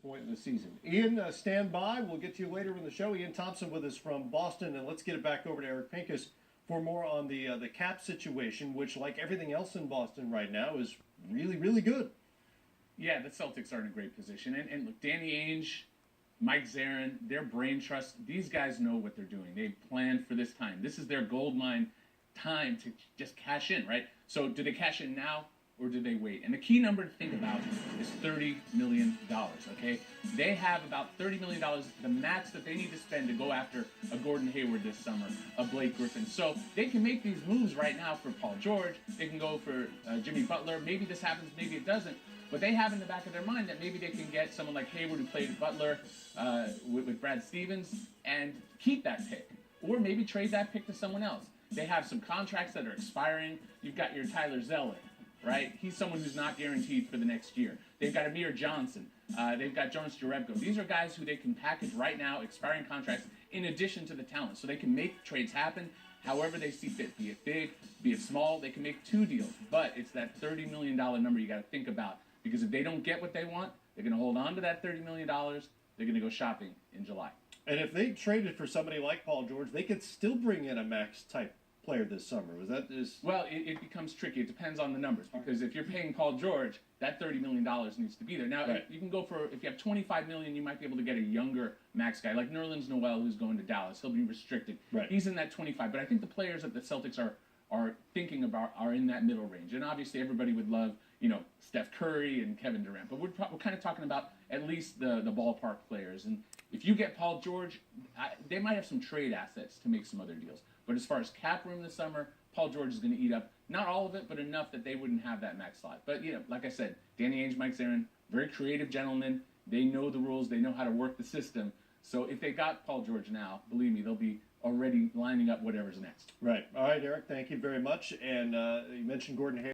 point in the season. Ian, stand by. We'll get to you later in the show. Ian Thompson with us from Boston, and let's get it back over to Eric Pincus for more on the cap situation, which, like everything else in Boston right now, is really, really good. Yeah, the Celtics are in a great position. And look, Danny Ainge, Mike Zarin, their brain trust, these guys know what they're doing. They planned for this time. This is their gold mine time to just cash in, right? So do they cash in now or do they wait? And the key number to think about is $30 million, okay? They have about $30 million, the max that they need to spend to go after a Gordon Hayward this summer, a Blake Griffin. So they can make these moves right now for Paul George. They can go for Jimmy Butler. Maybe this happens, maybe it doesn't. But they have in the back of their mind that maybe they can get someone like Hayward, who played Butler with Brad Stevens, and keep that pick. Or maybe trade that pick to someone else. They have some contracts that are expiring. You've got your Tyler Zeller, right? He's someone who's not guaranteed for the next year. They've got Amir Johnson. They've got Jonas Jerebko. These are guys who they can package right now, expiring contracts, in addition to the talent. So they can make trades happen however they see fit, be it big, be it small. They can make two deals. But it's that $30 million number you got to think about. Because if they don't get what they want, they're going to hold on to that $30 million. They're going to go shopping in July. And if they traded for somebody like Paul George, they could still bring in a max-type player this summer. Was that is? Well, it becomes tricky. It depends on the numbers. Because if you're paying Paul George, that $30 million needs to be there. Now, right. You can go for, if you have $25 million, you might be able to get a younger max guy, like Nerlens Noel, who's going to Dallas. He'll be restricted. Right. He's in that 25. But I think the players that the Celtics are thinking about are in that middle range. And obviously everybody would love, Steph Curry and Kevin Durant. But we're kind of talking about at least the ballpark players. And if you get Paul George, they might have some trade assets to make some other deals. But as far as cap room this summer, Paul George is going to eat up, not all of it, but enough that they wouldn't have that max slot. But, like I said, Danny Ainge, Mike Zarin, very creative gentlemen. They know the rules. They know how to work the system. So if they got Paul George now, believe me, they'll be already lining up whatever's next. Right. All right, Eric, thank you very much. And you mentioned Gordon Hayward.